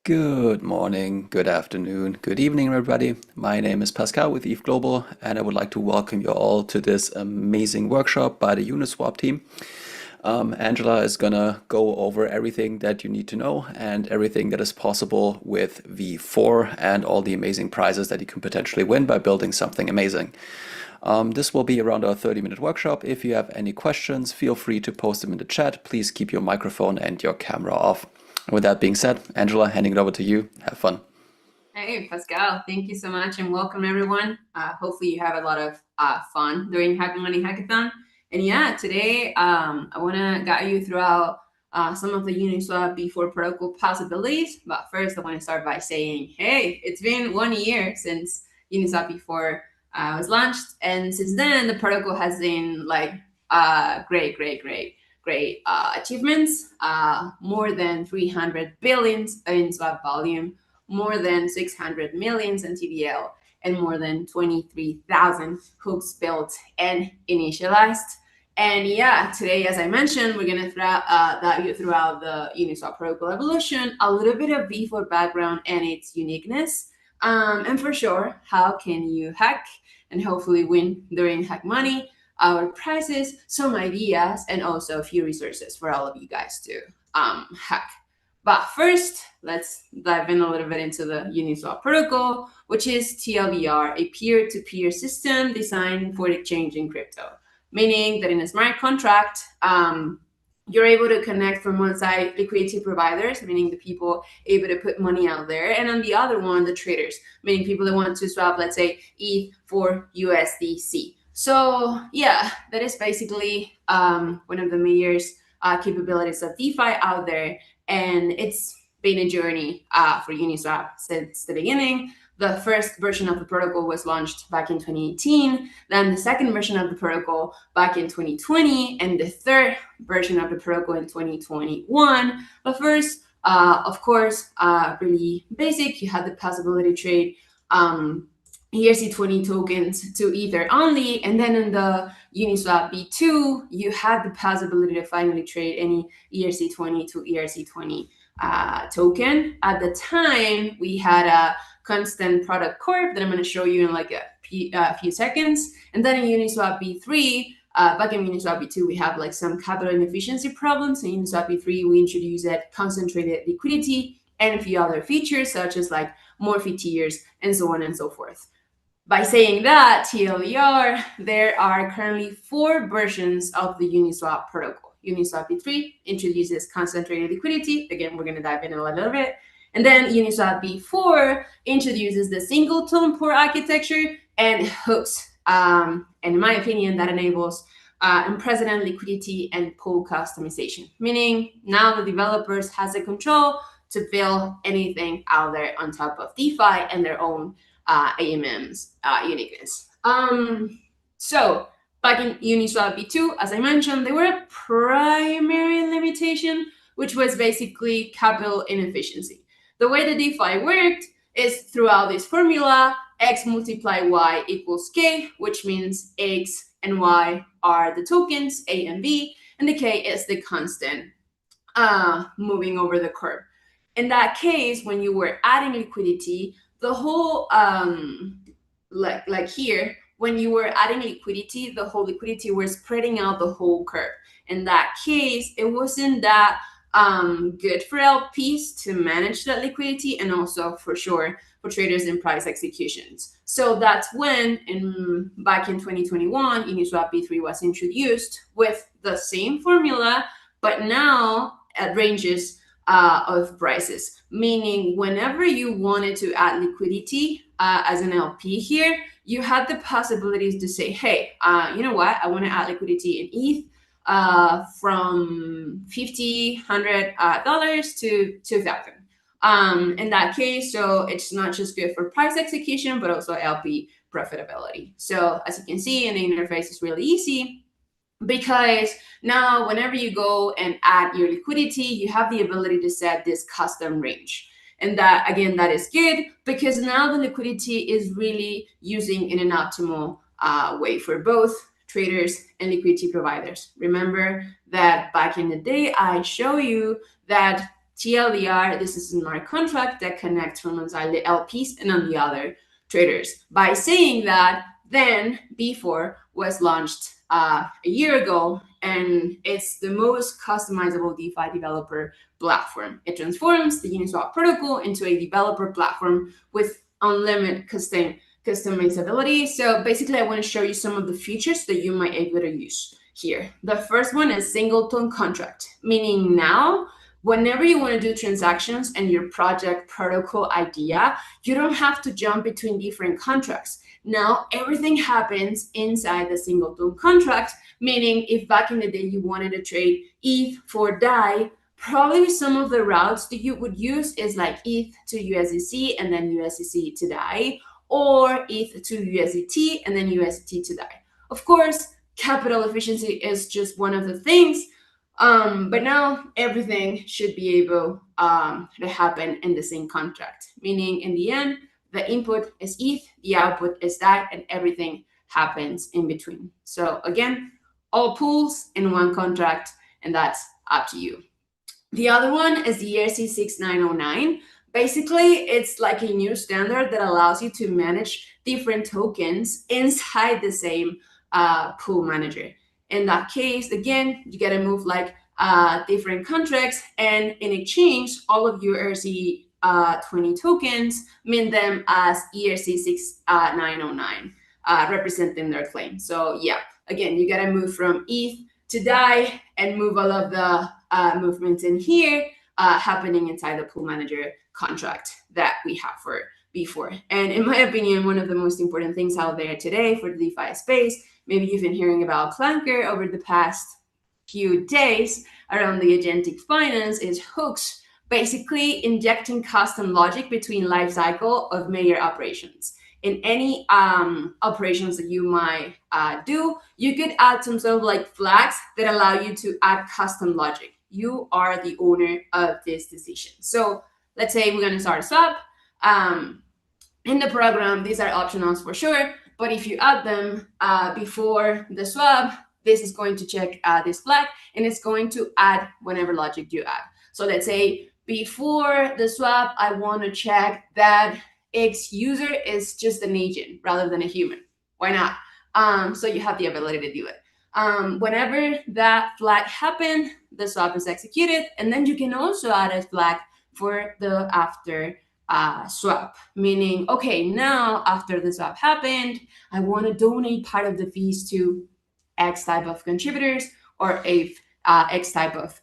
Good morning, good afternoon, good evening, everybody. My name is Pascal with ETHGlobal, and I would like to welcome you all to this amazing workshop by the Uniswap team. Angela is gonna go over everything that you need to know and everything that is possible with V4 and all the amazing prizes that you can potentially win by building something amazing. This will be around a 30-minute workshop. If you have any questions, feel free to post them in the chat. Please keep your microphone and your camera off. And with that being said, Angela, handing it over to you. Have fun. Hey, Pascal, thank you so much and welcome everyone. Hopefully you have a lot of fun during HackMoney Hackathon. And yeah, today I want to guide you throughout some of the Uniswap V4 protocol possibilities. But first, I want to start by saying, hey, it's been 1 year since Uniswap V4 was launched. And since then, the protocol has been like great achievements, more than 300 billions in swap volume, more than 600 millions in TVL, and more than 23,000 hooks built and initialized. And yeah, today, as I mentioned, we're going to dive you throughout the Uniswap protocol evolution, a little bit of V4 background and its uniqueness, and for sure, how can you hack and hopefully win during HackMoney, our prizes, some ideas, and also a few resources for all of you guys to hack. But first, let's dive in a little bit into the Uniswap protocol, which is TLDR, a peer-to-peer system designed for exchanging crypto, meaning that in a smart contract, you're able to connect from one side liquidity providers, meaning the people able to put money out there, and on the other one, the traders, meaning people that want to swap, let's say, ETH for USDC. So yeah, that is basically one of the major capabilities of DeFi out there, and it's been a journey for Uniswap since the beginning. The first version of the protocol was launched back in 2018, then the second version of the protocol back in 2020, and the third version of the protocol in 2021. But first, of course, really basic, you had the possibility to trade ERC20 tokens to Ether only, and then in the Uniswap V2, you had the possibility to finally trade any ERC20 to ERC20 token. At the time, we had a constant product corp that I'm going to show you in like a few seconds, and then in Uniswap V3, back in Uniswap V2, we have like some capital inefficiency problems. In Uniswap V3, we introduced concentrated liquidity and a few other features such as like more fee tiers and so on and so forth. By saying that, TLDR, there are currently 4 versions of the Uniswap protocol. Uniswap V3 introduces concentrated liquidity. Again, we're going to dive in a little bit. And then Uniswap V4 introduces the single-tone port architecture and hooks. And in my opinion, that enables unprecedented liquidity and pool customization, meaning now the developers has the control to build anything out there on top of DeFi and their own AMM's uniqueness. So back in Uniswap V2, as I mentioned, there were a primary limitation, which was basically capital inefficiency. The way the DeFi worked is throughout this formula, X multiply Y equals K, which means X and Y are the tokens, A and B, and the K is the constant moving over the curve. In that case, when you were adding liquidity, the whole like here, when you were adding liquidity, the whole liquidity were spreading out the whole curve. In that case, it wasn't that good for LPs to manage that liquidity, and also for sure for traders in price executions. So that's when back in 2021, Uniswap V3 was introduced with the same formula, but now at ranges of prices, meaning whenever you wanted to add liquidity as an LP here, you had the possibilities to say, hey, you know what, I want to add liquidity in ETH from $50, $100 to $2,000. In that case, so it's not just good for price execution, but also LP profitability. So as you can see, in the interface is really easy, because now whenever you go and add your liquidity, you have the ability to set this custom range. And that, again, that is good because now the liquidity is really using in an optimal way for both traders and liquidity providers. Remember that back in the day, I show you that TLDR, this is a smart contract that connects from one side the LPs and on the other traders. By saying that, then B4 was launched a year ago, and it's the most customizable DeFi developer platform. It transforms the Uniswap protocol into a developer platform with unlimited customizability. So basically, I want to show you some of the features that you might be able to use here. The first one is singleton contract, meaning now whenever you want to do transactions and your project protocol idea, you don't have to jump between different contracts. Now everything happens inside the singleton contract, meaning if back in the day you wanted to trade ETH for DAI, probably some of the routes that you would use is like ETH to USDC and then USDC to DAI, or ETH to USDT and then USDT to DAI. Of course, capital efficiency is just one of the things, but now everything should be able to happen in the same contract, meaning in the end, the input is ETH, the output is DAI, and everything happens in between. So again, all pools in one contract, and that's up to you. The other one is the ERC6909. Basically, it's like a new standard that allows you to manage different tokens inside the same pool manager. In that case, again, you get to move like different contracts, and in exchange, all of your ERC20 tokens mint them as ERC6909, representing their claim. So yeah, again, you got to move from ETH to DAI and move all of the movements in here happening inside the pool manager contract that we have for B4. And in my opinion, one of the most important things out there today for the DeFi space, maybe you've been hearing about Clanker over the past few days around the agentic finance, is hooks, basically injecting custom logic between lifecycle of major operations. In any operations that you might do, you could add some sort of like flags that allow you to add custom logic. You are the owner of this decision. So let's say we're going to start a swap. In the program, these are optionals for sure, but if you add them before the swap, this is going to check this flag, and it's going to add whenever logic you add. So let's say before the swap, I want to check that X user is just an agent rather than a human. Why not? So you have the ability to do it. Whenever that flag happened, the swap is executed, and then you can also add a flag for the after swap, meaning, okay, now after the swap happened, I want to donate part of the fees to X type of contributors or X type of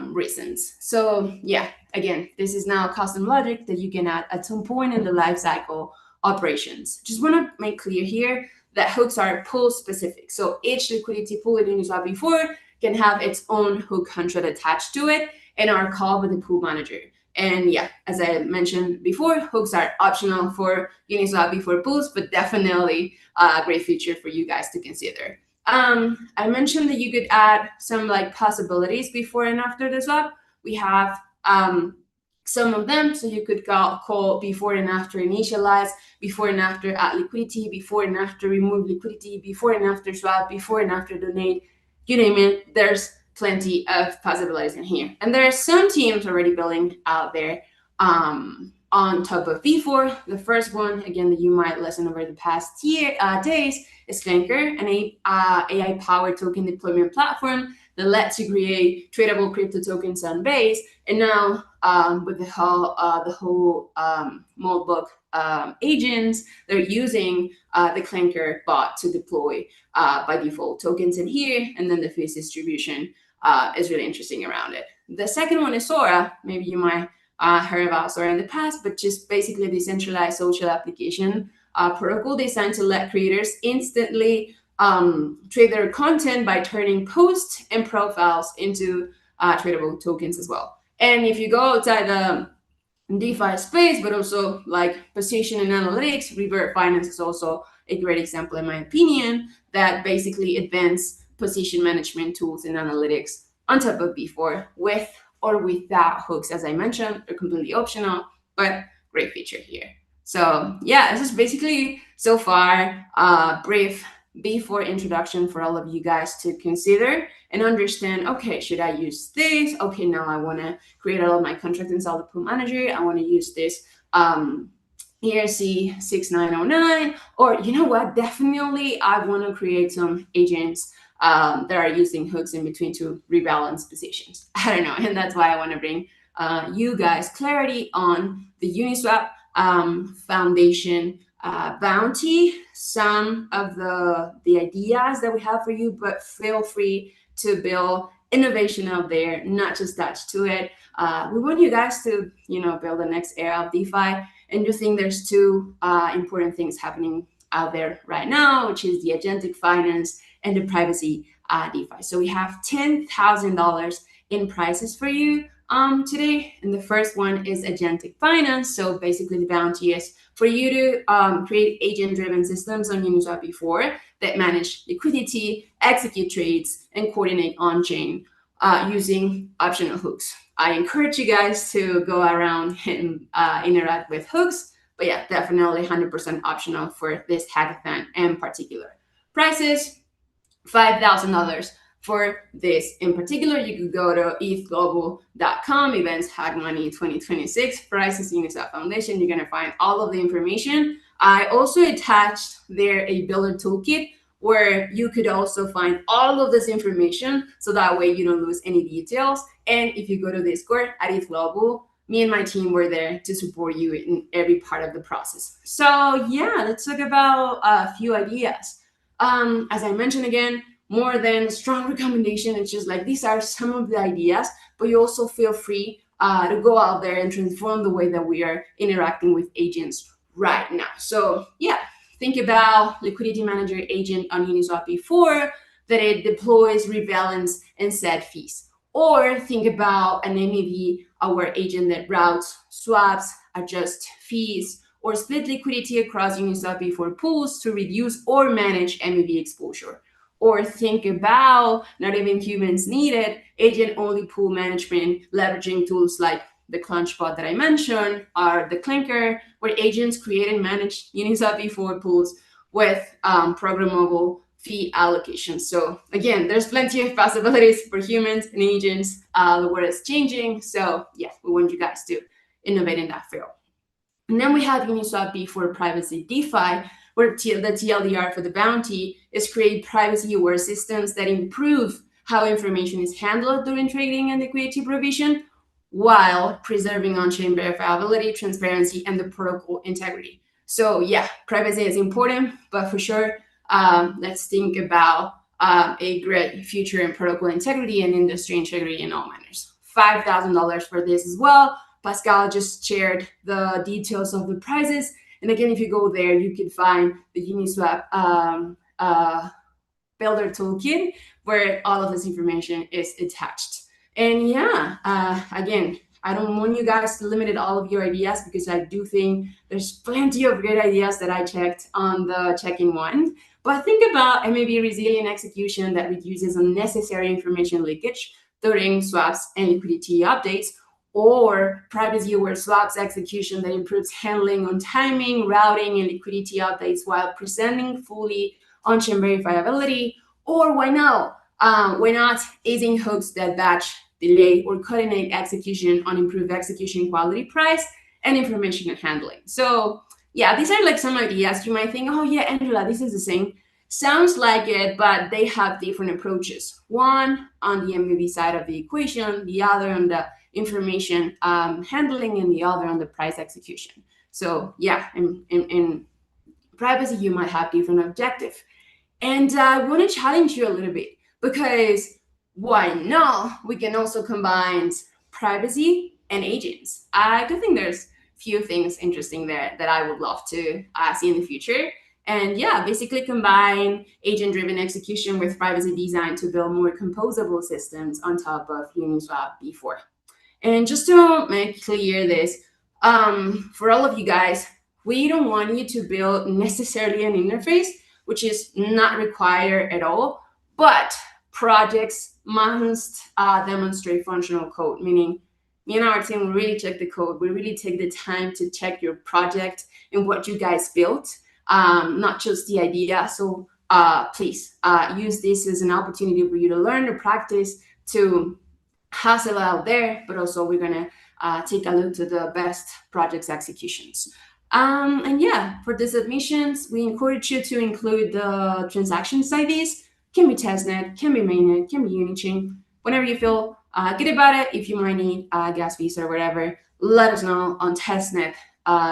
reasons. So yeah, again, this is now custom logic that you can add at some point in the life cycle operations. Just want to make clear here that hooks are pool specific. So each liquidity pool in Uniswap before can have its own hook contract attached to it and are called with the pool manager. And yeah, as I mentioned before, hooks are optional for Uniswap before pools, but definitely a great feature for you guys to consider. I mentioned that you could add some like possibilities before and after the swap. We have some of them, so you could call before and after initialize, before and after add liquidity, before and after remove liquidity, before and after swap, before and after donate, you name it. There's plenty of possibilities in here. And there are some teams already building out there on top of V4. The first one, again, that you might listen over the past days is Clanker, an AI-powered token deployment platform that lets you create tradable crypto tokens on Base. And now with the whole Moldbook agents, they're using the Clanker bot to deploy by default tokens in here, and then the fees distribution is really interesting around it. The second one is Sora. Maybe you might heard about Sora in the past, but just basically a decentralized social application protocol designed to let creators instantly trade their content by turning posts and profiles into tradable tokens as well. And if you go outside the DeFi space, but also like position and analytics, Revert Finance is also a great example, in my opinion, that basically advanced position management tools and analytics on top of B4 with or without hooks. As I mentioned, they're completely optional, but great feature here. So yeah, this is basically so far a brief before introduction for all of you guys to consider and understand, okay, should I use this? Okay, now I want to create all of my contracts inside the pool manager. I want to use this ERC 6909, or you know what, definitely I want to create some agents that are using hooks in between to rebalance positions. I don't know, and that's why I want to bring you guys clarity on the Uniswap Foundation bounty, some of the ideas that we have for you, but feel free to build innovation out there, not just attached to it. We want you guys to, build the next era of DeFi. And you think there's two important things happening out there right now, which is the agentic finance and the privacy DeFi. So we have $10,000 in prizes for you today. And the first one is agentic finance. So basically the bounty is for you to create agent-driven systems on Uniswap before that manage liquidity, execute trades, and coordinate on-chain using optional hooks. I encourage you guys to go around and interact with hooks, but yeah, definitely 100% optional for this hackathon in particular. Prices, $5,000 for this in particular. You could go to ETHGlobal.com, events HackMoney 2026, prices Uniswap Foundation. You're gonna find all of the information. I also attached there a builder toolkit where you could also find all of this information, so that way you don't lose any details. And if you go to Discord at ETHGlobal, me and my team were there to support you in every part of the process. So yeah, let's talk about a few ideas. As I mentioned again, more than strong recommendation, it's just like these are some of the ideas, but you also feel free to go out there and transform the way that we are interacting with agents right now. So yeah, think about liquidity manager agent on Uniswap before that it deploys, rebalance, and set fees. Or think about an MEV, our agent that routes swaps, adjusts fees, or split liquidity across Uniswap before pools to reduce or manage MEV exposure. Or think about not even humans needed, agent-only pool management, leveraging tools like the Clunchbot that I mentioned, or the Clinker, where agents create and manage Uniswap before pools with programmable fee allocation. So again, there's plenty of possibilities for humans and agents. The world is changing. So yeah, we want you guys to innovate in that field. And then we have Uniswap before privacy DeFi, where the TLDR for the bounty is create privacy-aware systems that improve how information is handled during trading and liquidity provision, while preserving on-chain verifiability, transparency, and the protocol integrity. So yeah, privacy is important, but for sure, let's think about a great future in protocol integrity and industry integrity in all manners. $5,000 for this as well. Pascal just shared the details of the prizes. And again, if you go there, you can find the Uniswap builder toolkit where all of this information is attached. And yeah, again, I don't want you guys to limit all of your ideas, because I do think there's plenty of great ideas that I checked on the check-in one. But think about maybe resilient execution that reduces unnecessary information leakage during swaps and liquidity updates, or privacy-aware swaps execution that improves handling on timing, routing, and liquidity updates while presenting fully on-chain verifiability. Or why not easing hooks that batch, delay, or coordinate execution on improved execution quality, price, and information handling. So yeah, these are like some ideas. You might think, oh yeah, Angela, this is the same. Sounds like it, but they have different approaches. One on the MEV side of the equation, the other on the information handling, and the other on the price execution. So yeah, in privacy, you might have different objectives. And I want to challenge you a little bit, because why not? We can also combine privacy and agents. I do think there's few things interesting there that I would love to see in the future. And yeah, basically combine agent-driven execution with privacy design to build more composable systems on top of Uniswap v4. And just to make clear this, for all of you guys, we don't want you to build necessarily an interface, which is not required at all, but projects must demonstrate functional code, meaning me and our team really check the code. We really take the time to check your project and what you guys built, not just the idea. So please use this as an opportunity for you to learn, to practice, to hustle out there, but also we're gonna take a look to the best projects executions. And yeah, for the submissions, we encourage you to include the transactions IDs. Can be testnet, can be mainnet, can be Unichain. Whenever you feel good about it, if you might need gas fees or whatever, let us know on testnet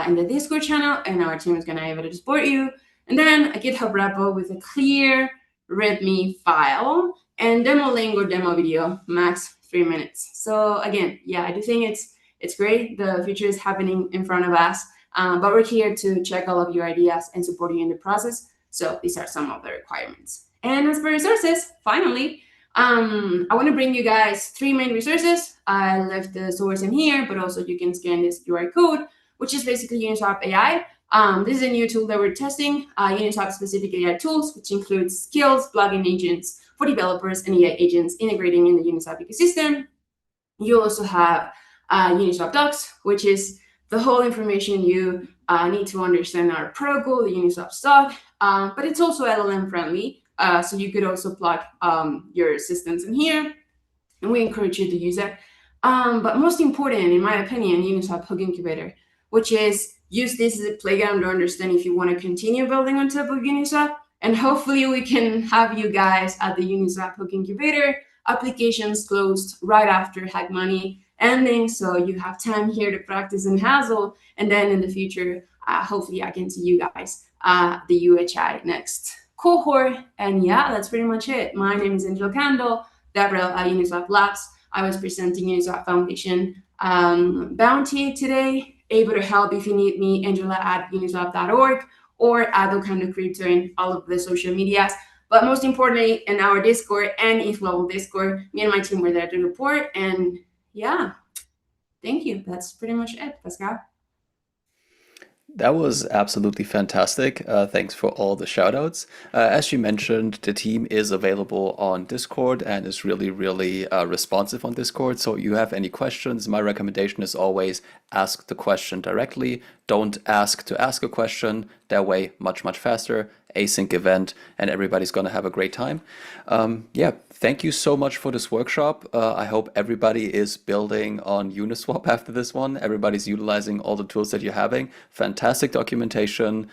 in the Discord channel, and our team is gonna be able to support you. And then a GitHub repo with a clear README file and demo link or demo video, max 3 minutes. So again, yeah, I do think it's great. The future is happening in front of us, but we're here to check all of your ideas and support you in the process. So these are some of the requirements. And as for resources, finally, I want to bring you guys 3 main resources. I left the source in here, but also you can scan this QR code, which is basically Uniswap AI. This is a new tool that we're testing, Uniswap specific AI tools, which includes skills, plugin agents for developers and AI agents integrating in the Uniswap ecosystem. You also have Uniswap Docs, which is the whole information you need to understand our protocol, the Uniswap stock, but it's also LLM friendly. So you could also plug your systems in here, and we encourage you to use it. But most important, in my opinion, Uniswap Hook Incubator, which is use this as a playground to understand if you want to continue building on top of Uniswap. And hopefully we can have you guys at the Uniswap Hook Incubator. Applications closed right after HackMoney ending, so you have time here to practice and hustle. And then in the future, hopefully I can see you guys the UHI next cohort. And yeah, that's pretty much it. My name is Angela Ocando, DevRel at Uniswap Labs. I was presenting Uniswap Foundation Bounty today. Able to help if you need me, Angela at uniswap.org or at Ocando Crypto in all of the social medias. But most importantly, in our Discord and ETHGlobal Discord, me and my team were there to report. And yeah, thank you. That's pretty much it, Pascal. That was absolutely fantastic. Thanks for all the shout outs. As you mentioned, the team is available on Discord and is really, really responsive on Discord. So you have any questions, my recommendation is always ask the question directly. Don't ask to ask a question. That way, much, much faster. Async event, and everybody's going to have a great time. Yeah, thank you so much for this workshop. I hope everybody is building on Uniswap after this one. Everybody's utilizing all the tools that you're having. Fantastic documentation.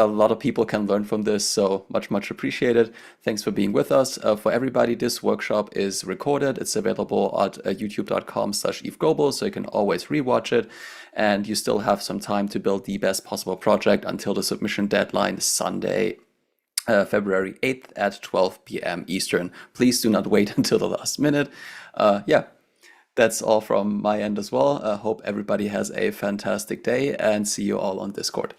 A lot of people can learn from this, so much, much appreciated. Thanks for being with us. For everybody, this workshop is recorded. It's available at youtube.com/ETHGlobal, so you can always rewatch it. And you still have some time to build the best possible project until the submission deadline Sunday, February 8th at 12 p.m. Eastern. Please do not wait until the last minute. Yeah, that's all from my end as well. Hope everybody has a fantastic day and see you all on Discord.